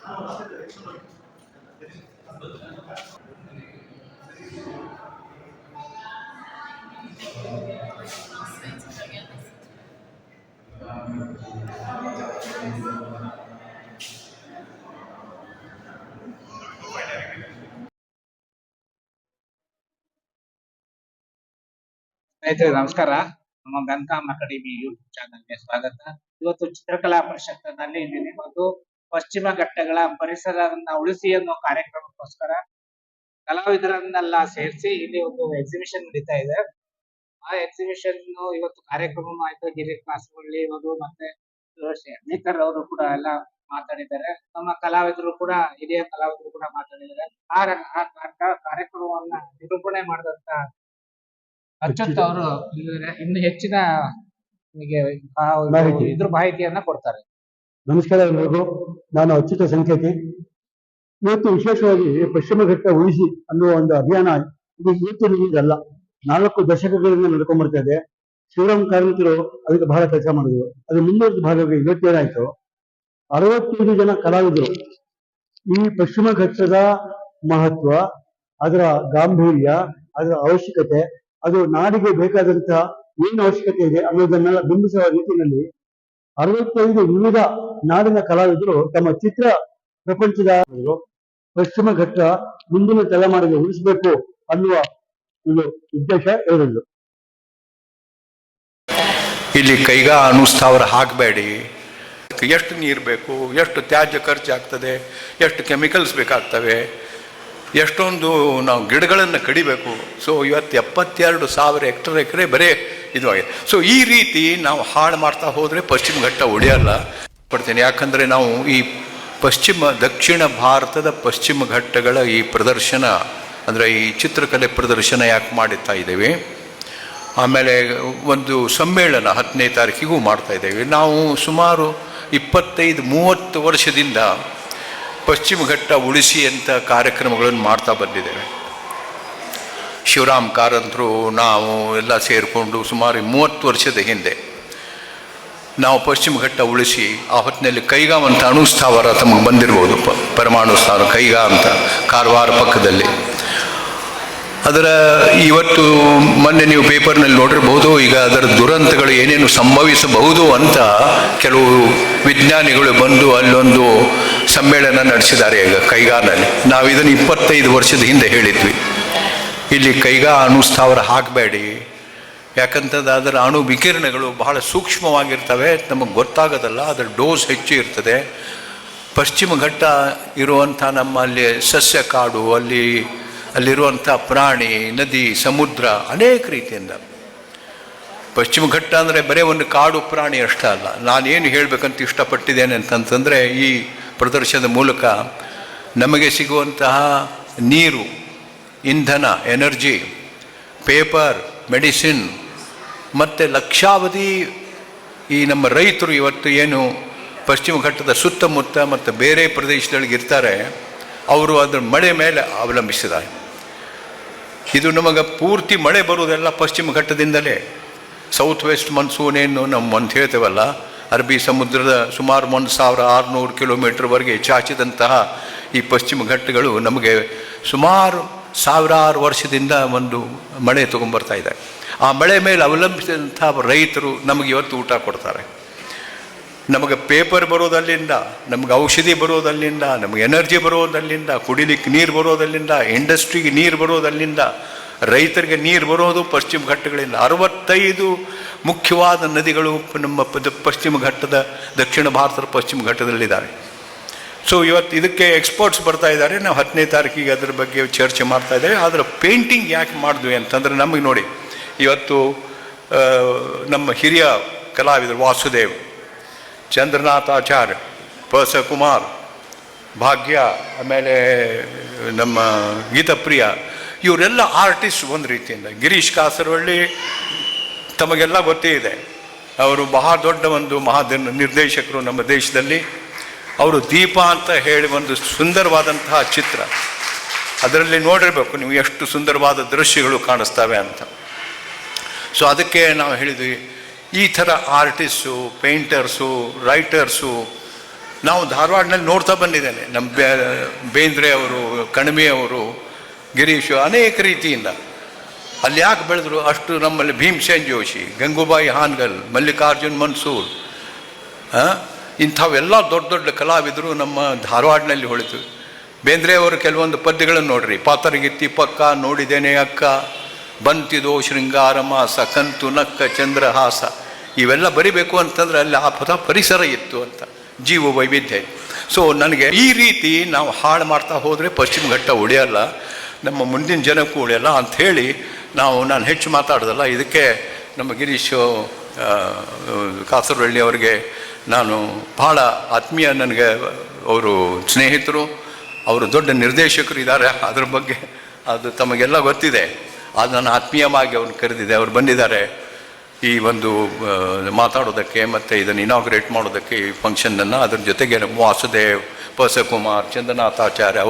ಸ್ನೇಹಿತರೆ ನಮಸ್ಕಾರ. ನಮ್ಮ ಗನ್ಕಾಮ್ ಅಕಾಡೆಮಿ ಯೂಟ್ಯೂಬ್ ಚಾನಲ್ಗೆ ಸ್ವಾಗತ. ಇವತ್ತು ಚಿತ್ರಕಲಾ ಪರಿಷತ್ತಿನಲ್ಲಿ ಒಂದು ಪಶ್ಚಿಮ ಘಟ್ಟಗಳ ಪರಿಸರವನ್ನ ಉಳಿಸಿ ಅನ್ನೋ ಕಾರ್ಯಕ್ರಮಕ್ಕೋಸ್ಕರ ಕಲಾವಿದರನ್ನೆಲ್ಲ ಸೇರಿಸಿ ಇಲ್ಲಿ ಒಂದು ಎಕ್ಸಿಬಿಷನ್ ನಡೀತಾ ಇದೆ. ಆ ಎಕ್ಸಿಬಿಷನ್ ಇವತ್ತು ಕಾರ್ಯಕ್ರಮ ಆಯ್ತು. ಗಿರಿ ಕಾಸರವಳ್ಳಿ ಅವರು ಮತ್ತೆ ಶೇಖರ್ ಅವರು ಕೂಡ ಎಲ್ಲ ಮಾತಾಡಿದ್ದಾರೆ. ನಮ್ಮ ಕಲಾವಿದರು ಕೂಡ ಹಿರಿಯ ಕಲಾವಿದರು ಕೂಡ ಮಾತಾಡಿದ್ದಾರೆ. ಆ ಕಾರ್ಯಕ್ರಮವನ್ನ ನಿರೂಪಣೆ ಮಾಡಿದಂತ ಅಚ್ಯುತ್ ಅವರು ಇನ್ನು ಹೆಚ್ಚಿನ ಇದ್ರ ಮಾಹಿತಿಯನ್ನ ಕೊಡ್ತಾರೆ. ನಮಸ್ಕಾರ ಎಲ್ಲರಿಗೂ. ನಾನು ಅಚ್ಯುತ ಸಂಕೇತಿ. ಇವತ್ತು ವಿಶೇಷವಾಗಿ ಪಶ್ಚಿಮ ಘಟ್ಟ ಉಳಿಸಿ ಅನ್ನುವ ಒಂದು ಅಭಿಯಾನ ಇದು ಇವತ್ತಿನಿಂದಲ್ಲ, 4 ದಶಕಗಳಿಂದ ನಡ್ಕೊಂಡ್ ಬರ್ತಾ ಇದೆ. ಶಿವರಾಮ್ ಕಾರ್ಮಿಕರು ಅದಕ್ಕೆ ಬಹಳ ಕೆಲಸ ಮಾಡಿದ್ರು. ಅದು ಮುಂದುವರೆದ ಭಾಗವಾಗಿ ಇವತ್ತೇನಾಯ್ತು, 65 ಜನ ಕಲಾವಿದರು ಈ ಪಶ್ಚಿಮ ಘಟ್ಟದ ಮಹತ್ವ, ಅದರ ಗಾಂಭೀರ್ಯ, ಅದರ ಅವಶ್ಯಕತೆ, ಅದು ನಾಡಿಗೆ ಬೇಕಾದಂತಹ ಏನು ಅವಶ್ಯಕತೆ ಇದೆ ಅನ್ನೋದನ್ನೆಲ್ಲ ಬಿಂಬಿಸುವ ರೀತಿಯಲ್ಲಿ 65 ವಿವಿಧ ನಾಡಿನ ಕಲಾವಿದರು ತಮ್ಮ ಚಿತ್ರ ಪ್ರಪಂಚದ ಪಶ್ಚಿಮ ಘಟ್ಟ ಮುಂದಿನ ತಲೆಮಾರಿಗೆ ಉಳಿಸಬೇಕು ಅನ್ನುವ ಒಂದು ಉದ್ದೇಶ ಇರಲಿಲ್ಲ. ಇಲ್ಲಿ ಕೈಗಾ ಅಣುಸ್ಥಾವರ ಹಾಕಬೇಡಿ, ಎಷ್ಟು ನೀರು ಬೇಕು, ಎಷ್ಟು ತ್ಯಾಜ್ಯ ಖರ್ಚಾಗ್ತದೆ, ಎಷ್ಟು ಕೆಮಿಕಲ್ಸ್ ಬೇಕಾಗ್ತವೆ, ಎಷ್ಟೊಂದು ನಾವು ಗಿಡಗಳನ್ನು ಕಡಿಬೇಕು. ಸೊ ಇವತ್ತು 72,000 ಎಕರೆ ಬರೇ ಇದು ಆಗಿದೆ. ಸೊ ಈ ರೀತಿ ನಾವು ಹಾಳು ಮಾಡ್ತಾ ಹೋದರೆ ಪಶ್ಚಿಮ ಘಟ್ಟ ಉಳಿಯಲ್ಲ ಪಡ್ತೇನೆ. ಯಾಕಂದರೆ ನಾವು ಈ ದಕ್ಷಿಣ ಭಾರತದ ಪಶ್ಚಿಮ ಘಟ್ಟಗಳ ಈ ಪ್ರದರ್ಶನ ಅಂದರೆ ಈ ಚಿತ್ರಕಲೆ ಪ್ರದರ್ಶನ ಯಾಕೆ ಮಾಡುತ್ತಾ ಇದ್ದೇವೆ, ಆಮೇಲೆ ಒಂದು ಸಮ್ಮೇಳನ 10ನೇ ತಾರೀಕಿಗೂ ಮಾಡ್ತಾ ಇದ್ದೇವೆ. ನಾವು ಸುಮಾರು 25-30 ವರ್ಷದಿಂದ ಪಶ್ಚಿಮ ಘಟ್ಟ ಉಳಿಸಿ ಅಂತ ಕಾರ್ಯಕ್ರಮಗಳನ್ನು ಮಾಡ್ತಾ ಬಂದಿದ್ದೇವೆ. ಶಿವರಾಮ್ ಕಾರಂತರು ನಾವು ಎಲ್ಲ ಸೇರಿಕೊಂಡು ಸುಮಾರು 30 ವರ್ಷದ ಹಿಂದೆ ನಾವು ಪಶ್ಚಿಮ ಘಟ್ಟ ಉಳಿಸಿ, ಆ ಹೊತ್ತಿನಲ್ಲಿ ಕೈಗಾ ಅಂತ ಅಣುಸ್ಥಾವರ ತಮಗೆ ಬಂದಿರ್ಬೋದು, ಪರಮಾಣು ಸ್ಥಾವರ ಕೈಗಾ ಅಂತ ಕಾರವಾರ ಪಕ್ಕದಲ್ಲಿ. ಅದರ ಇವತ್ತು ಮೊನ್ನೆ ನೀವು ಪೇಪರ್ನಲ್ಲಿ ನೋಡಿರ್ಬೋದು, ಈಗ ಅದರ ದುರಂತಗಳು ಏನೇನು ಸಂಭವಿಸಬಹುದು ಅಂತ ಕೆಲವು ವಿಜ್ಞಾನಿಗಳು ಬಂದು ಅಲ್ಲೊಂದು ಸಮ್ಮೇಳನ ನಡೆಸಿದ್ದಾರೆ ಈಗ ಕೈಗಾನಲ್ಲಿ. ನಾವು ಇದನ್ನು 25 ವರ್ಷದ ಹಿಂದೆ ಹೇಳಿದ್ವಿ, ಇಲ್ಲಿ ಕೈಗಾ ಅಣುಸ್ಥಾವರ ಹಾಕಬೇಡಿ, ಯಾಕಂತಂದ್ರೆ ಅದರ ಅಣು ವಿಕಿರಣಗಳು ಬಹಳ ಸೂಕ್ಷ್ಮವಾಗಿರ್ತವೆ, ನಮಗೆ ಗೊತ್ತಾಗೋದಲ್ಲ, ಅದರ ಡೋಸ್ ಹೆಚ್ಚು ಇರ್ತದೆ. ಪಶ್ಚಿಮ ಘಟ್ಟ ಇರುವಂಥ ನಮ್ಮಲ್ಲಿ ಸಸ್ಯ ಕಾಡು, ಅಲ್ಲಿರುವಂಥ ಪ್ರಾಣಿ, ನದಿ, ಸಮುದ್ರ ಅನೇಕ ರೀತಿಯಿಂದ. ಪಶ್ಚಿಮ ಘಟ್ಟ ಅಂದರೆ ಬರೀ ಒಂದು ಕಾಡು ಪ್ರಾಣಿ ಅಷ್ಟೇ ಅಲ್ಲ. ನಾನೇನು ಹೇಳಬೇಕಂತ ಇಷ್ಟಪಟ್ಟಿದ್ದೇನೆ ಅಂತಂತಂದರೆ, ಈ ಪ್ರದರ್ಶನದ ಮೂಲಕ ನಮಗೆ ಸಿಗುವಂತಹ ನೀರು, ಇಂಧನ, ಎನರ್ಜಿ, ಪೇಪರ್, ಮೆಡಿಸಿನ್ ಮತ್ತು ಲಕ್ಷಾವಧಿ ಈ ನಮ್ಮ ರೈತರು ಇವತ್ತು ಏನು ಪಶ್ಚಿಮ ಘಟ್ಟದ ಸುತ್ತಮುತ್ತ ಮತ್ತು ಬೇರೆ ಪ್ರದೇಶದೊಳಗಿರ್ತಾರೆ, ಅವರು ಅದರ ಮಳೆ ಮೇಲೆ ಅವಲಂಬಿಸಿದ್ದಾರೆ. ಇದು ನಮಗೆ ಪೂರ್ತಿ ಮಳೆ ಬರುವುದೆಲ್ಲ ಪಶ್ಚಿಮ ಘಟ್ಟದಿಂದಲೇ. ಸೌತ್ ವೆಸ್ಟ್ ಮನ್ಸೂನ್ ಏನು ನಮ್ಮ ಅಂತ ಹೇಳ್ತೇವಲ್ಲ, ಅರಬ್ಬಿ ಸಮುದ್ರದ ಸುಮಾರು 1,600 ಕಿಲೋಮೀಟರ್ವರೆಗೆ ಚಾಚಿದಂತಹ ಈ ಪಶ್ಚಿಮ ಘಟ್ಟಗಳು ನಮಗೆ ಸುಮಾರು 1000 ವರ್ಷದಿಂದ ಒಂದು ಮಳೆ ತೊಗೊಂಬರ್ತಾ ಇದೆ. ಆ ಮಳೆ ಮೇಲೆ ಅವಲಂಬಿಸಿದಂಥ ರೈತರು ನಮಗೆ ಇವತ್ತು ಊಟ ಕೊಡ್ತಾರೆ. ನಮಗೆ ಪೇಪರ್ ಬರೋದಲ್ಲಿಂದ, ನಮಗೆ ಔಷಧಿ ಬರೋದಲ್ಲಿಂದ, ನಮಗೆ ಎನರ್ಜಿ ಬರೋದಲ್ಲಿಂದ, ಕುಡಿಲಿಕ್ಕೆ ನೀರು ಬರೋದಲ್ಲಿಂದ, ಇಂಡಸ್ಟ್ರಿಗೆ ನೀರು ಬರೋದಲ್ಲಿಂದ, ರೈತರಿಗೆ ನೀರು ಬರೋದು ಪಶ್ಚಿಮ ಘಟ್ಟಗಳಿಂದ. 65 ಮುಖ್ಯವಾದ ನದಿಗಳು ನಮ್ಮ ಪಶ್ಚಿಮ ಘಟ್ಟದ, ದಕ್ಷಿಣ ಭಾರತದ ಪಶ್ಚಿಮ ಘಟ್ಟದಲ್ಲಿದ್ದಾರೆ. ಸೊ ಇವತ್ತು ಇದಕ್ಕೆ ಎಕ್ಸ್ಪರ್ಟ್ಸ್ ಬರ್ತಾ ಇದ್ದಾರೆ. ನಾವು 10ನೇ ತಾರೀಕಿಗೆ ಅದರ ಬಗ್ಗೆ ಚರ್ಚೆ ಮಾಡ್ತಾ ಇದ್ದೇವೆ. ಅದರ ಪೇಂಟಿಂಗ್ ಯಾಕೆ ಮಾಡಿದ್ವಿ ಅಂತಂದರೆ, ನಮಗೆ ನೋಡಿ ಇವತ್ತು ನಮ್ಮ ಹಿರಿಯ ಕಲಾವಿದರು ವಾಸುದೇವ್, ಚಂದ್ರನಾಥ್ ಆಚಾರ್ಯ, ಪ.ಸ. ಕುಮಾರ್, ಭಾಗ್ಯ, ಆಮೇಲೆ ನಮ್ಮ ಗೀತಪ್ರಿಯ, ಇವರೆಲ್ಲ ಆರ್ಟಿಸ್ಟ್ ಒಂದು ರೀತಿಯಿಂದ. ಗಿರೀಶ್ ಕಾಸರವಳ್ಳಿ ತಮಗೆಲ್ಲ ಗೊತ್ತೇ ಇದೆ, ಅವರು ಬಹಳ ದೊಡ್ಡ ಒಂದು ನಿರ್ದೇಶಕರು ನಮ್ಮ ದೇಶದಲ್ಲಿ. ಅವರು ದೀಪ ಅಂತ ಹೇಳಿ ಒಂದು ಸುಂದರವಾದಂತಹ ಚಿತ್ರ, ಅದರಲ್ಲಿ ನೋಡಿರಬೇಕು ನೀವು ಎಷ್ಟು ಸುಂದರವಾದ ದೃಶ್ಯಗಳು ಕಾಣಿಸ್ತವೆ ಅಂತ. ಸೊ ಅದಕ್ಕೆ ನಾವು ಹೇಳಿದ್ವಿ, ಈ ಥರ ಆರ್ಟಿಸ್ಟು, ಪೇಂಟರ್ಸು, ರೈಟರ್ಸು ನಾವು ಧಾರವಾಡನಲ್ಲಿ ನೋಡ್ತಾ ಬಂದಿದ್ದೇನೆ. ನಮ್ಮ ಬೇಂದ್ರೆ ಅವರು, ಕಣಿವೆ ಅವರು, ಗಿರೀಶ್, ಅನೇಕ ರೀತಿಯಿಂದ ಅಲ್ಲಿ ಯಾಕೆ ಬೆಳೆದ್ರು ಅಷ್ಟು. ನಮ್ಮಲ್ಲಿ ಭೀಮಸೇನ್ ಜೋಶಿ, ಗಂಗೂಬಾಯಿ ಹಾನ್ಗಲ್, ಮಲ್ಲಿಕಾರ್ಜುನ್ ಮನ್ಸೂರ್, ಇಂಥವೆಲ್ಲ ದೊಡ್ಡ ದೊಡ್ಡ ಕಲಾವಿದರು ನಮ್ಮ ಧಾರವಾಡನಲ್ಲಿ ಹೊಳಿತು. ಬೇಂದ್ರೆ ಅವರು ಕೆಲವೊಂದು ಪದ್ಯಗಳನ್ನು ನೋಡ್ರಿ. ಪಾತರಗಿತ್ತಿ ಪಕ್ಕ ನೋಡಿದ್ದೇನೆ ಅಕ್ಕ, ಬಂತಿದೋ ಶೃಂಗಾರ ಮಾಸ, ಕಂತು ನಕ್ಕ ಚಂದ್ರಹಾಸ. ಇವೆಲ್ಲ ಬರಿಬೇಕು ಅಂತಂದ್ರೆ ಅಲ್ಲಿ ಆ ಪರಿಸರ ಇತ್ತು ಅಂತ, ಜೀವ ವೈವಿಧ್ಯ. ಸೊ ನನಗೆ ಈ ರೀತಿ ನಾವು ಹಾಳು ಮಾಡ್ತಾ ಹೋದರೆ ಪಶ್ಚಿಮ ಘಟ್ಟ ಉಳಿಯಲ್ಲ, ನಮ್ಮ ಮುಂದಿನ ಜನಕ್ಕೂ ಉಳಿಯಲ್ಲ ಅಂಥೇಳಿ ನಾನು ಹೆಚ್ಚು ಮಾತಾಡೋದಲ್ಲ. ಇದಕ್ಕೆ ನಮ್ಮ ಗಿರೀಶ್ ಕಾಸರವಳ್ಳಿ ಅವರಿಗೆ ನಾನು ಭಾಳ ಆತ್ಮೀಯ, ನನಗೆ ಅವರು ಸ್ನೇಹಿತರು, ಅವರು ದೊಡ್ಡ ನಿರ್ದೇಶಕರು ಇದ್ದಾರೆ. ಅದ್ರ ಬಗ್ಗೆ ಅದು ತಮಗೆಲ್ಲ ಗೊತ್ತಿದೆ. ಅದು ನಾನು ಆತ್ಮೀಯವಾಗಿ ಅವ್ರನ್ನ ಕರೆದಿದೆ. ಅವ್ರು ಬಂದಿದ್ದಾರೆ ಈ ಒಂದು ಮಾತಾಡೋದಕ್ಕೆ ಮತ್ತು ಇದನ್ನು ಇನಾಗ್ರೇಟ್ ಮಾಡೋದಕ್ಕೆ ಈ ಫಂಕ್ಷನನ್ನು. ಅದ್ರ ಜೊತೆಗೆ ವಾಸುದೇವ್, ಪಸಕುಮಾರ್, ಚಂದ್ರನಾಥಾಚಾರ್ಯ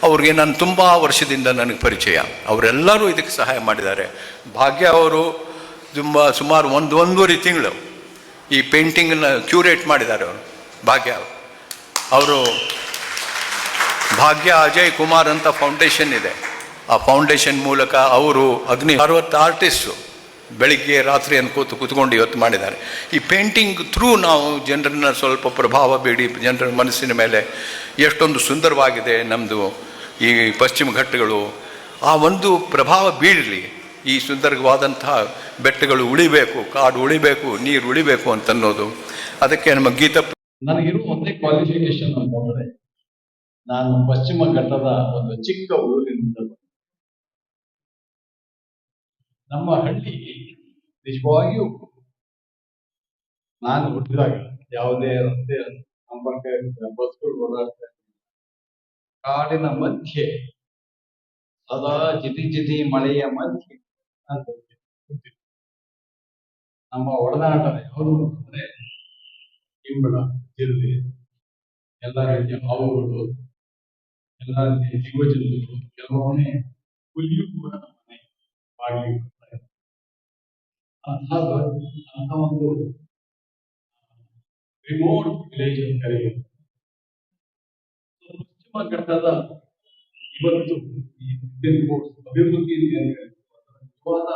ಅವ್ರಿಗೆ ನಾನು ತುಂಬ ವರ್ಷದಿಂದ ನನಗೆ ಪರಿಚಯ. ಅವರೆಲ್ಲರೂ ಇದಕ್ಕೆ ಸಹಾಯ ಮಾಡಿದ್ದಾರೆ. ಭಾಗ್ಯ ಅವರು ಸುಮಾರು ಒಂದೂವರೆ ತಿಂಗಳು ಈ ಪೇಂಟಿಂಗನ್ನು ಕ್ಯೂರೇಟ್ ಮಾಡಿದ್ದಾರೆ. ಅವರು ಭಾಗ್ಯ ಭಾಗ್ಯ ಅಜಯ್ ಕುಮಾರ್ ಅಂತ ಫೌಂಡೇಶನ್ ಇದೆ. ಆ ಫೌಂಡೇಶನ್ ಮೂಲಕ ಅವರು 60 ಆರ್ಟಿಸ್ಟು ಬೆಳಿಗ್ಗೆ ರಾತ್ರಿ ಕೂತ್ಕೊಂಡು ಇವತ್ತು ಮಾಡಿದ್ದಾರೆ. ಈ ಪೇಂಟಿಂಗ್ ಥ್ರೂ ನಾವು ಜನರನ್ನ ಸ್ವಲ್ಪ ಪ್ರಭಾವ ಬೀರಿ ಜನರ ಮನಸ್ಸಿನ ಮೇಲೆ ಎಷ್ಟೊಂದು ಸುಂದರವಾಗಿದೆ ನಮ್ಮದು ಈ ಪಶ್ಚಿಮ ಘಟ್ಟಗಳು. ಆ ಒಂದು ಪ್ರಭಾವ ಬೀಳಲಿ, ಈ ಸುಂದರವಾದಂತಹ ಬೆಟ್ಟಗಳು ಉಳಿಬೇಕು, ಕಾಡು ಉಳಿಬೇಕು, ನೀರು ಉಳಿಬೇಕು ಅಂತನ್ನೋದು. ಅದಕ್ಕೆ ನಮ್ಮ ನನಗಿರುವ ಒಂದೇ ಕ್ವಾಲಿಫಿಕೇಶನ್ ಅಂತಂದ್ರೆ, ನಾನು ಪಶ್ಚಿಮ ಘಟ್ಟದ ಒಂದು ಚಿಕ್ಕ ಊರಿನಿಂದ ನಮ್ಮ ಹಳ್ಳಿ ನಿಜವಾಗಿಯೂ ನಾನು ಹುಟ್ಟಿದಾಗ ಯಾವುದೇ ರಸ್ತೆ ಸಂಪರ್ಕ ಬಸ್ಗಳು ಓಡಾಡ್ತಾ ಕಾಡಿನ ಮಧ್ಯೆ ಸದಾ ಜಿಟಿ ಮಳೆಯ ಮಧ್ಯೆ ಅಂತ ನಮ್ಮ ಒಡನಾಟ ಯಾವುದು ಅಂದ್ರೆ ಇಂಬಳ, ಜಿರಳೆ, ಎಲ್ಲ ರೀತಿಯ ಹಾವುಗಳು, ಎಲ್ಲ ರೀತಿಯ ಜೀವಜಂತುಗಳು, ಕೆಲವೊಮ್ಮೆ ಹುಲಿಯೂ ಕೂಡ ನಮ್ಮ ಮನೆ ಬಾಗಿಲಿಗೆ ಬರ್ತಾರೆ. ಅಂತ ಒಂದು ರಿಮೋಟ್ ವಿಲೇಜ್ ಅಂತ ಕರೆಯುವುದು. ಪಶ್ಚಿಮ ಘಟ್ಟದ ಇವತ್ತು ಈ ಅಭಿವೃದ್ಧಿ ನಿಜವಾದ